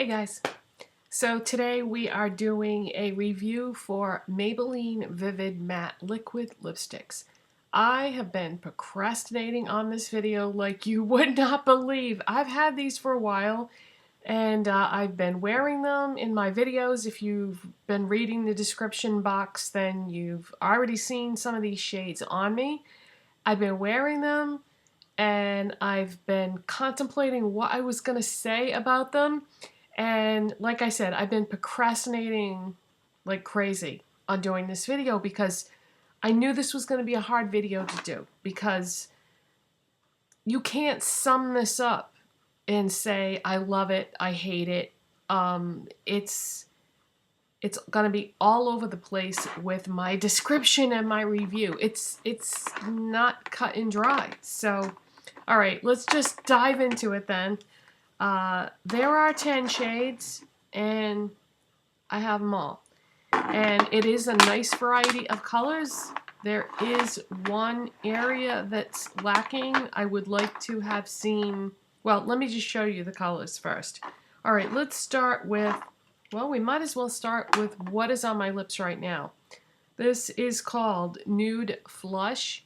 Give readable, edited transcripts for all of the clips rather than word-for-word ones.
Hey guys, so today we are doing a review for Maybelline Vivid Matte Liquid Lipsticks. I have been procrastinating on this video like you would not believe. I've had these for a while and I've been wearing them in my videos. If you've been reading the description box, then you've already seen some of these shades on me. I've been wearing them and I've been contemplating what I was going to say about them. And like I said, I've been procrastinating like crazy on doing this video because I knew this was going to be a hard video to do because you can't sum this up and say I love it, I hate it. It's going to be all over the place with my description and my review. It's not cut and dry. So, all right, let's just dive into it then. There are 10 shades, and I have them all. And it is a nice variety of colors. There is one area that's lacking. I would like to have seen, well, let me just show you the colors first. All right, let's start with, well, we might as well start with what is on my lips right now. This is called Nude Flush.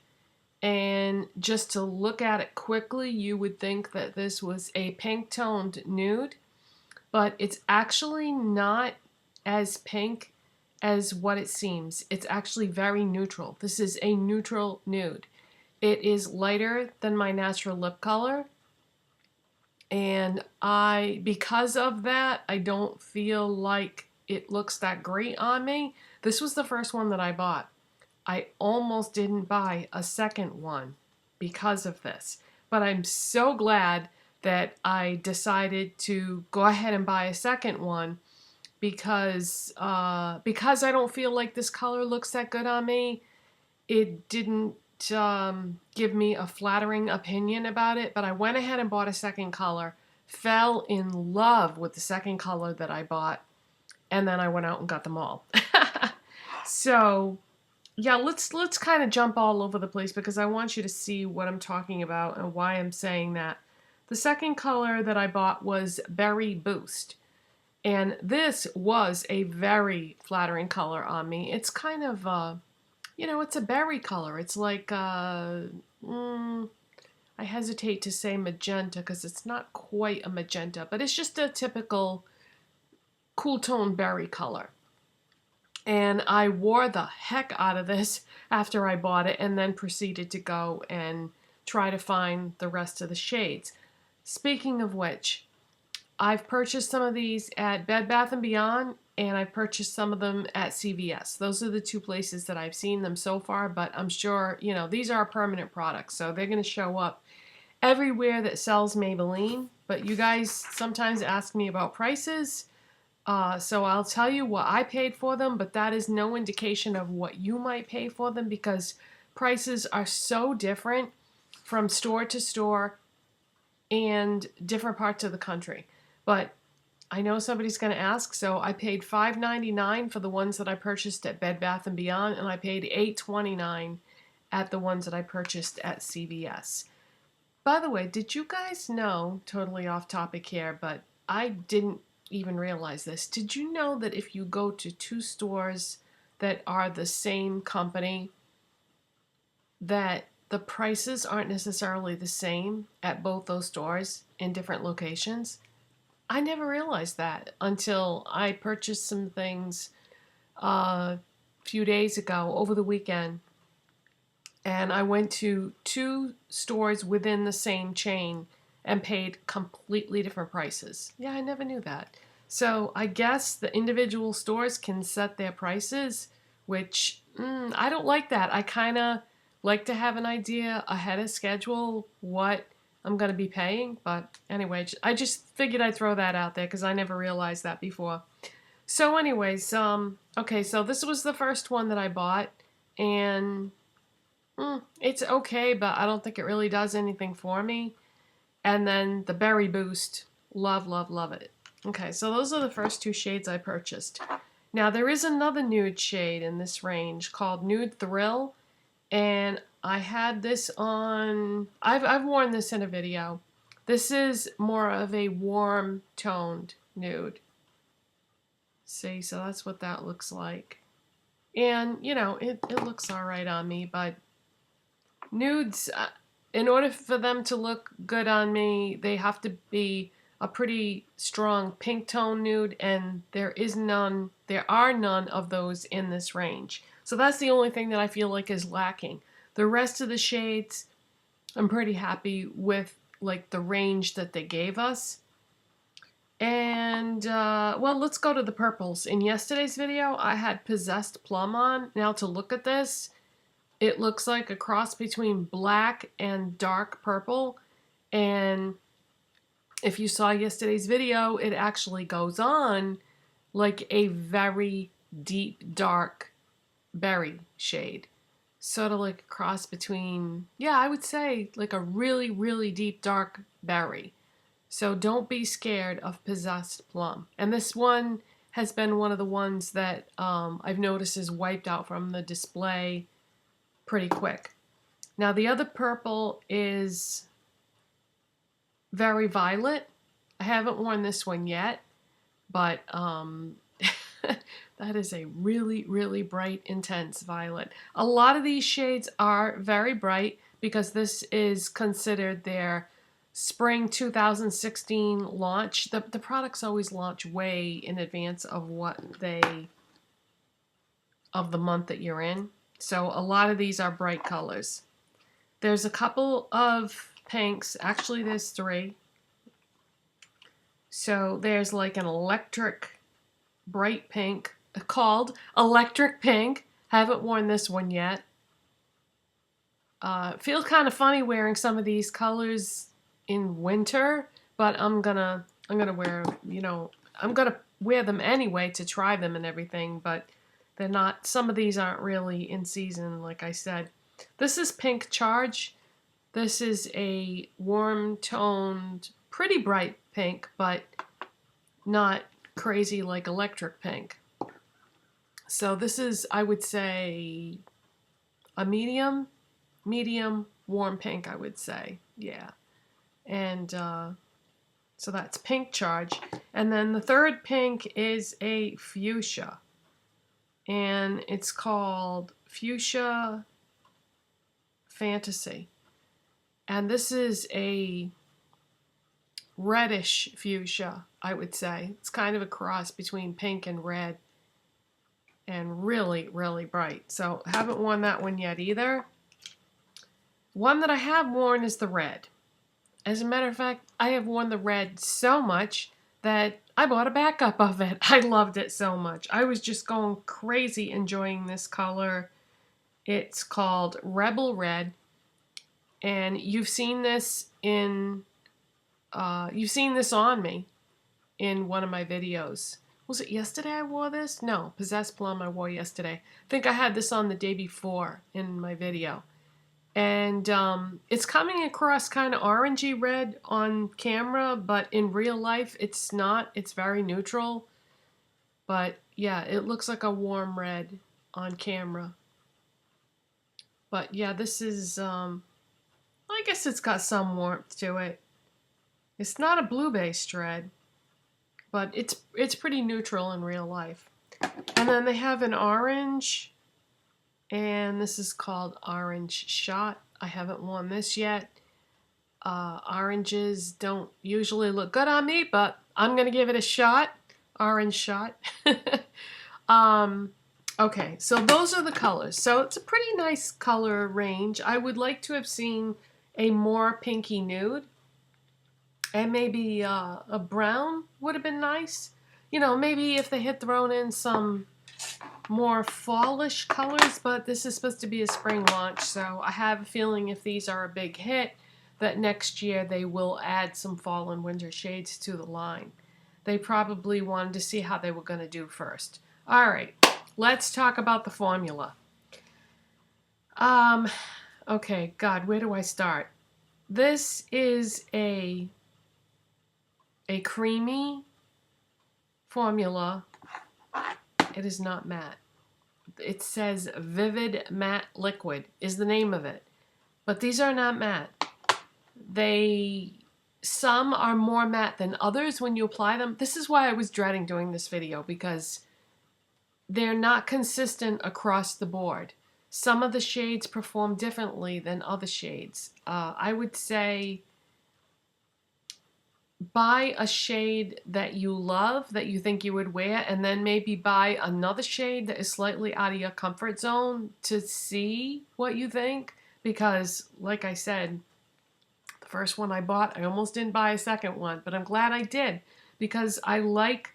And just to look at it quickly, you would think that this was a pink-toned nude, but it's actually not as pink as what it seems. It's actually very neutral. This is a neutral nude. It is lighter than my natural lip color, and because of that, I don't feel like it looks that great on me. This was the first one that I bought. I almost didn't buy a second one because of this. But I'm so glad that I decided to go ahead and buy a second one because I don't feel like this color looks that good on me. It didn't give me a flattering opinion about it, but I went ahead and bought a second color, fell in love with the second color that I bought, and then I went out and got them all. So yeah, let's kind of jump all over the place because I want you to see what I'm talking about and why I'm saying that. The second color that I bought was Berry Boost. And this was a very flattering color on me. It's kind of, it's a berry color. It's like, I hesitate to say magenta because it's not quite a magenta, but it's just a typical cool tone berry color. And I wore the heck out of this after I bought it and then proceeded to go and try to find the rest of the shades. Speaking of which, I've purchased some of these at Bed Bath & Beyond and I've purchased some of them at CVS. Those are the two places that I've seen them so far, but I'm sure, these are permanent products, so they're going to show up everywhere that sells Maybelline. But you guys sometimes ask me about prices. So I'll tell you what I paid for them, but that is no indication of what you might pay for them because prices are so different from store to store and different parts of the country. But I know somebody's going to ask, so I paid $5.99 for the ones that I purchased at Bed Bath & Beyond, and I paid $8.29 at the ones that I purchased at CVS. By the way, did you guys know, totally off topic here, but I didn't even realize this. Did you know that if you go to two stores that are the same company, that the prices aren't necessarily the same at both those stores in different locations? I never realized that until I purchased some things a few days ago over the weekend, and I went to two stores within the same chain and paid completely different prices. Yeah, I never knew that. So I guess the individual stores can set their prices, which I don't like that. I kind of like to have an idea ahead of schedule what I'm going to be paying. But anyway, I just figured I'd throw that out there because I never realized that before. So anyways, okay, so this was the first one that I bought, and it's okay, but I don't think it really does anything for me. And then the Berry Boost, love, love, love it. Okay, so those are the first two shades I purchased. Now there is another nude shade in this range called Nude Thrill, and I had this on, I've worn this in a video. This is more of a warm toned nude. See, so that's what that looks like. And, you know, it looks all right on me, but nudes, in order for them to look good on me, they have to be a pretty strong pink tone nude, and there are none of those in this range. So that's the only thing that I feel like is lacking. The rest of the shades, I'm pretty happy with, like, the range that they gave us. And, well, let's go to the purples. In yesterday's video, I had Possessed Plum on. Now to look at this, it looks like a cross between black and dark purple. And if you saw yesterday's video, it actually goes on like a very deep, dark berry shade. Sort of like a cross between, yeah, I would say like a really, really deep, dark berry. So don't be scared of Possessed Plum. And this one has been one of the ones that I've noticed is wiped out from the display pretty quick. Now the other purple is Very Violet. I haven't worn this one yet, but that is a really, really bright, intense violet. A lot of these shades are very bright because this is considered their Spring 2016 launch. The products always launch way in advance of the month that you're in. So a lot of these are bright colors. There's a couple of pinks. Actually, there's 3. So there's like an electric bright pink called Electric Pink. Haven't worn this one yet. Feels kind of funny wearing some of these colors in winter, but I'm gonna wear, you know, I'm gonna wear them anyway to try them and everything, but they're not, some of these aren't really in season, like I said. This is Pink Charge. This is a warm toned, pretty bright pink, but not crazy like Electric Pink. So this is, I would say, a medium warm pink, I would say, yeah. And so that's Pink Charge. And then the third pink is a fuchsia. And it's called Fuchsia Fantasy. And this is a reddish fuchsia, I would say. It's kind of a cross between pink and red. And really, really bright. So I haven't worn that one yet either. One that I have worn is the red. As a matter of fact, I have worn the red so much that I bought a backup of it. I loved it so much. I was just going crazy enjoying this color. It's called Rebel Red. And you've seen this on me in one of my videos. Was it yesterday I wore this? No, Possessed Plum I wore yesterday. I think I had this on the day before in my video. And it's coming across kind of orangey red on camera, but in real life it's not. It's very neutral. But yeah, it looks like a warm red on camera. But yeah, this is, I guess it's got some warmth to it. It's not a blue-based red, but it's pretty neutral in real life. And then they have an orange. And this is called Orange Shot. I haven't worn this yet. Oranges don't usually look good on me, but I'm going to give it a shot. Orange Shot. Okay, so those are the colors. So it's a pretty nice color range. I would like to have seen a more pinky nude. And maybe a brown would have been nice. You know, maybe if they had thrown in some more fallish colors, but this is supposed to be a spring launch, so I have a feeling if these are a big hit, that next year they will add some fall and winter shades to the line. They probably wanted to see how they were going to do first. All right, let's talk about the formula. Okay, God, where do I start? This is a creamy formula. It is not matte. It says Vivid Matte Liquid is the name of it. But these are not matte. They some are more matte than others when you apply them. This is why I was dreading doing this video, because they're not consistent across the board. Some of the shades perform differently than other shades. I would say buy a shade that you love, that you think you would wear, and then maybe buy another shade that is slightly out of your comfort zone to see what you think. Because, like I said, the first one I bought, I almost didn't buy a second one, but I'm glad I did, because I like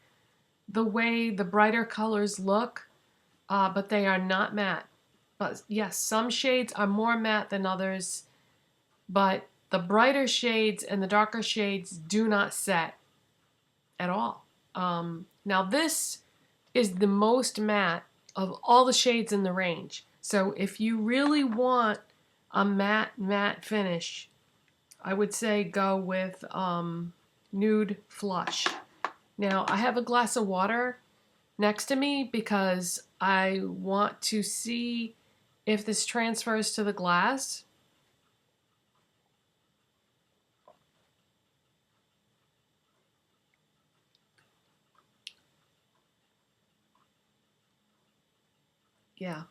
the way the brighter colors look, but they are not matte. But yes, some shades are more matte than others, but the brighter shades and the darker shades do not set at all. Now this is the most matte of all the shades in the range. So if you really want a matte finish, I would say go with Nude Flush. Now I have a glass of water next to me because I want to see if this transfers to the glass. Yeah,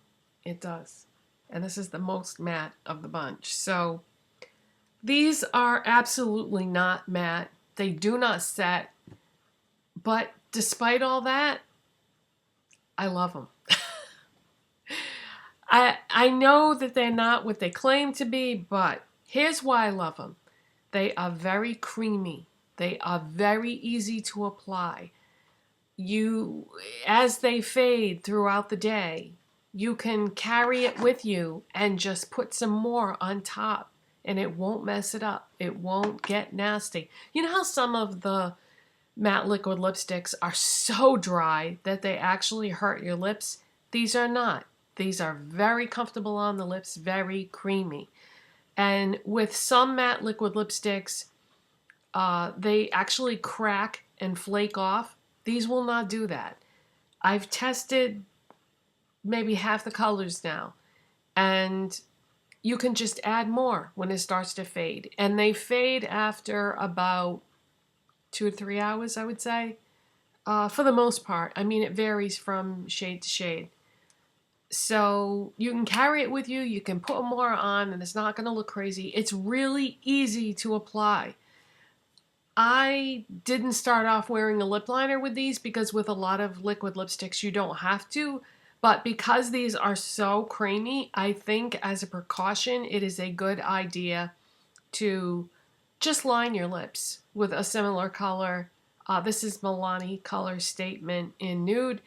it does. And this is the most matte of the bunch. So these are absolutely not matte. They do not set. But despite all that, I love them. I know that they're not what they claim to be, but here's why I love them. They are very creamy. They are very easy to apply. As they fade throughout the day, you can carry it with you and just put some more on top, and it won't mess it up. It won't get nasty. You know how some of the matte liquid lipsticks are so dry that they actually hurt your lips? These are not. These are very comfortable on the lips, very creamy. And with some matte liquid lipsticks, they actually crack and flake off. These will not do that. I've tested maybe half the colors now, and you can just add more when it starts to fade. And they fade after about 2 to 3 hours, I would say, for the most part. I mean, it varies from shade to shade. So you can carry it with you, you can put more on, and it's not going to look crazy. It's really easy to apply. I didn't start off wearing a lip liner with these because with a lot of liquid lipsticks you don't have to. But because these are so creamy, I think as a precaution it is a good idea to just line your lips with a similar color. This is Milani Color Statement in Nude.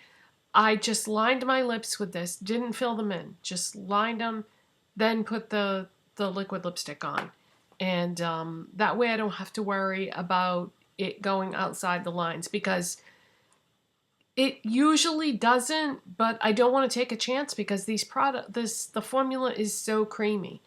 I just lined my lips with this, didn't fill them in, just lined them, then put the liquid lipstick on. And that way I don't have to worry about it going outside the lines, because it usually doesn't, but I don't want to take a chance because the formula is so creamy.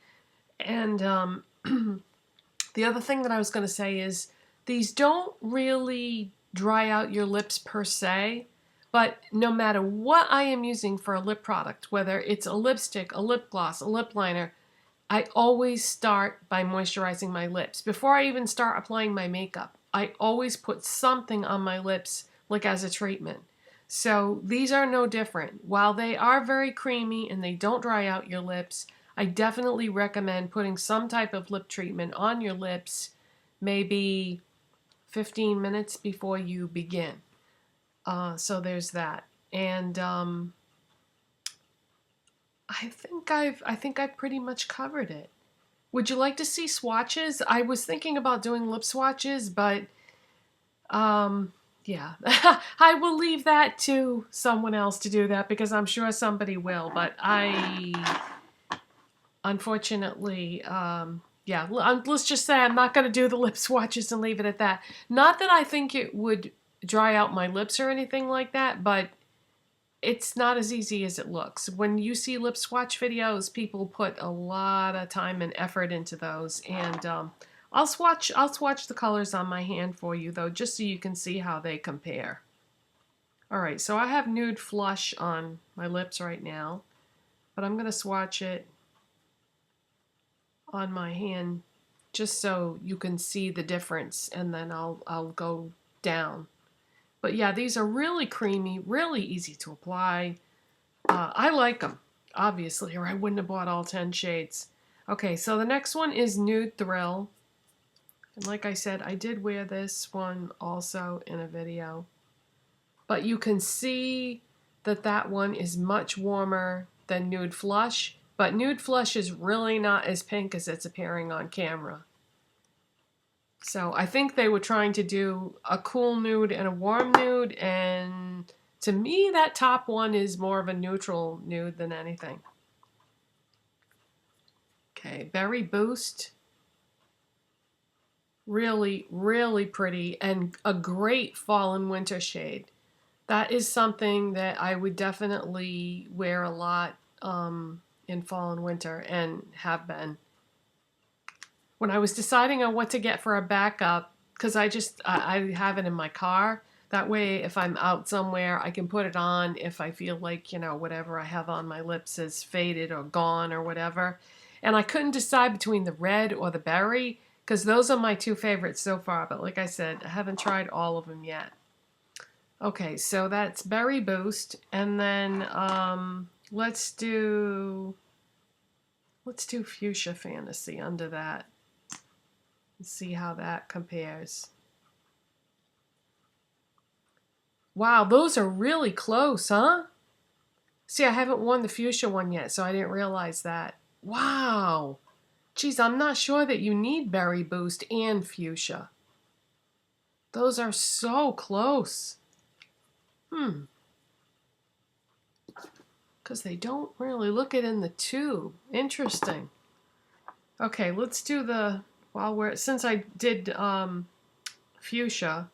And the other thing that I was going to say is these don't really dry out your lips per se, but no matter what I am using for a lip product, whether it's a lipstick, a lip gloss, a lip liner, I always start by moisturizing my lips. Before I even start applying my makeup, I always put something on my lips, like as a treatment. So these are no different. While they are very creamy and they don't dry out your lips, I definitely recommend putting some type of lip treatment on your lips, maybe 15 minutes before you begin. So there's that. And I think I've pretty much covered it. Would you like to see swatches? I was thinking about doing lip swatches, but yeah, I will leave that to someone else to do that because I'm sure somebody will. But unfortunately, yeah, let's just say I'm not going to do the lip swatches and leave it at that. Not that I think it would dry out my lips or anything like that, but it's not as easy as it looks. When you see lip swatch videos, people put a lot of time and effort into those, and I'll swatch the colors on my hand for you though, just so you can see how they compare. Alright, so I have Nude Flush on my lips right now, but I'm going to swatch it on my hand just so you can see the difference, and then I'll go down. But yeah, these are really creamy, really easy to apply. I like them, obviously, or I wouldn't have bought all 10 shades. Okay, so the next one is Nude Thrill. And like I said, I did wear this one also in a video. But you can see that that one is much warmer than Nude Flush. But Nude Flush is really not as pink as it's appearing on camera. So I think they were trying to do a cool nude and a warm nude, and to me that top one is more of a neutral nude than anything. Okay, Berry Boost. Really, really pretty and a great fall and winter shade. That is something that I would definitely wear a lot in fall and winter, and have been. When I was deciding on what to get for a backup, because I have it in my car. That way, if I'm out somewhere, I can put it on if I feel like, you know, whatever I have on my lips is faded or gone or whatever. And I couldn't decide between the red or the berry, because those are my two favorites so far. But like I said, I haven't tried all of them yet. Okay, so that's Berry Boost. And then let's do Fuchsia Fantasy under that. And see how that compares. Wow, those are really close, huh? See, I haven't worn the Fuchsia one yet, so I didn't realize that. Wow. Geez, I'm not sure that you need Berry Boost and Fuchsia. Those are so close. Because they don't really look it in the tube. Interesting. Okay, let's do the, since I did Fuchsia,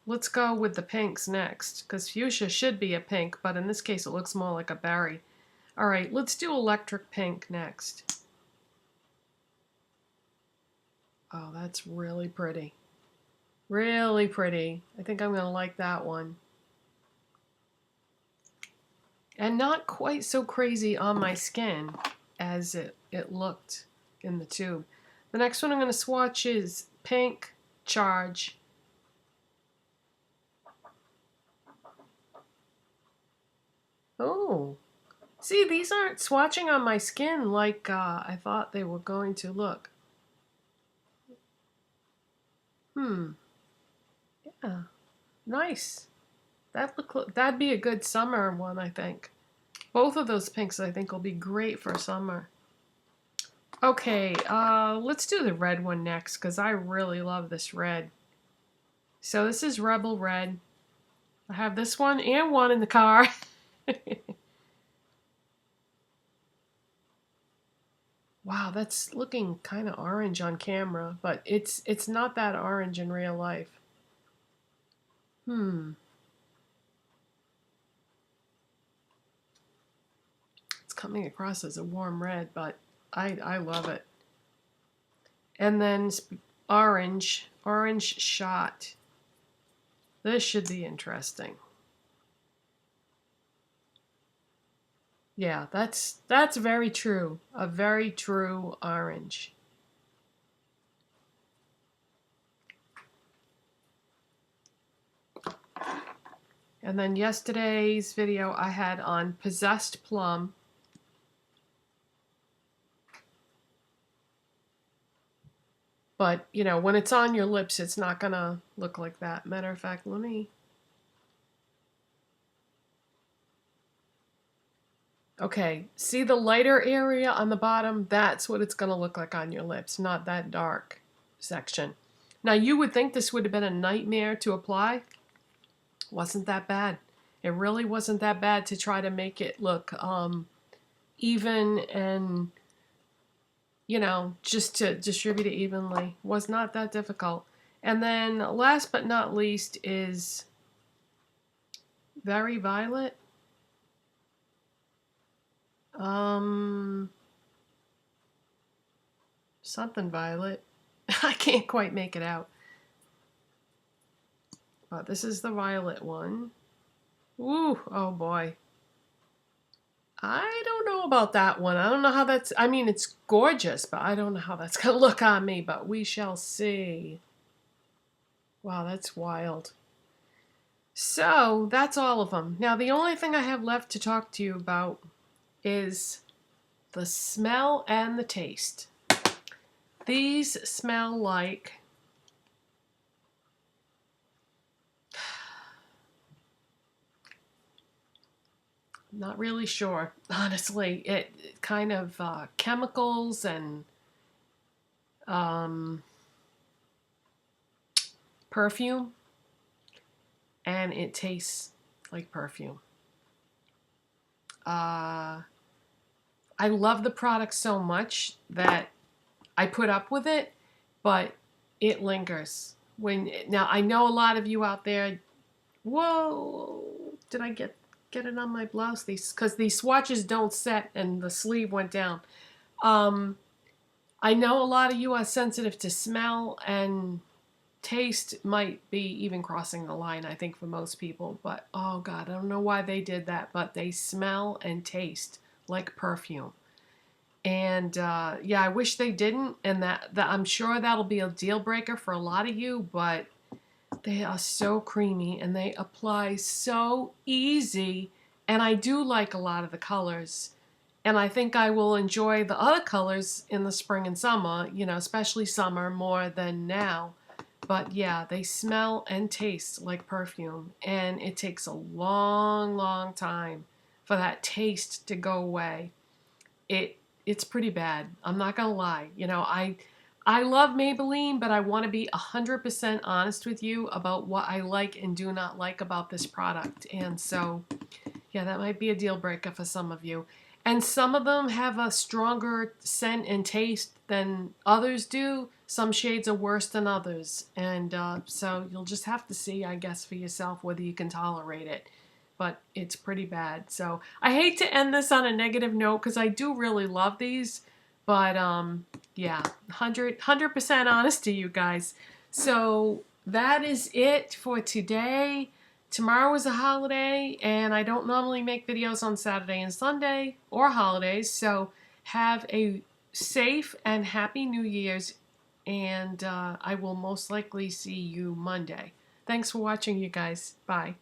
let's go with the pinks next, because Fuchsia should be a pink, but in this case it looks more like a berry. All right, let's do Electric Pink next. Oh, that's really pretty. Really pretty. I think I'm going to like that one. And not quite so crazy on my skin as it looked in the tube. The next one I'm going to swatch is Pink Charge. Oh, see, these aren't swatching on my skin like I thought they were going to look. Yeah, nice. That'd be a good summer one, I think. Both of those pinks I think will be great for summer. Okay, let's do the red one next, because I really love this red. So this is Rebel Red. I have this one and one in the car. Wow, that's looking kind of orange on camera, but it's not that orange in real life. It's coming across as a warm red, but I love it. And then Orange Shot. This should be interesting. Yeah, that's very true. A very true orange. And then yesterday's video I had on Possessed Plum. But, you know, when it's on your lips, it's not going to look like that. Matter of fact, let me... Okay, see the lighter area on the bottom? That's what it's going to look like on your lips, not that dark section. Now, you would think this would have been a nightmare to apply. Wasn't that bad. It really wasn't that bad to try to make it look even and, you know, just to distribute it evenly. Was not that difficult. And then last but not least is Very Violet. Something violet. I can't quite make it out. But this is the violet one. Ooh, oh boy. I don't know about that one. I don't know how that's, I mean, it's gorgeous, but I don't know how that's going to look on me, but we shall see. Wow, that's wild. So, that's all of them. Now, the only thing I have left to talk to you about is the smell and the taste. These smell like not really sure, honestly. It kind of chemicals and perfume, and it tastes like perfume. I love the product so much that I put up with it, but it lingers. Now I know a lot of you out there. Whoa! Did I get it on my blouse? Because these swatches don't set and the sleeve went down. I know a lot of you are sensitive to smell, and taste might be even crossing the line, I think, for most people. But oh God, I don't know why they did that, but they smell and taste like perfume. And yeah, I wish they didn't, and that I'm sure that'll be a deal breaker for a lot of you, but they are so creamy and they apply so easy. And I do like a lot of the colors. And I think I will enjoy the other colors in the spring and summer, you know, especially summer more than now. But yeah, they smell and taste like perfume. And it takes a long, long time for that taste to go away. It's pretty bad. I'm not gonna lie. You know, I love Maybelline, but I want to be 100% honest with you about what I like and do not like about this product. And so, yeah, that might be a deal breaker for some of you. And some of them have a stronger scent and taste than others do. Some shades are worse than others. And so you'll just have to see, I guess, for yourself whether you can tolerate it. But it's pretty bad. So I hate to end this on a negative note because I do really love these. But yeah, 100% honest to you guys. So that is it for today. Tomorrow is a holiday, and I don't normally make videos on Saturday and Sunday or holidays. So have a safe and happy New Year's, and I will most likely see you Monday. Thanks for watching, you guys. Bye.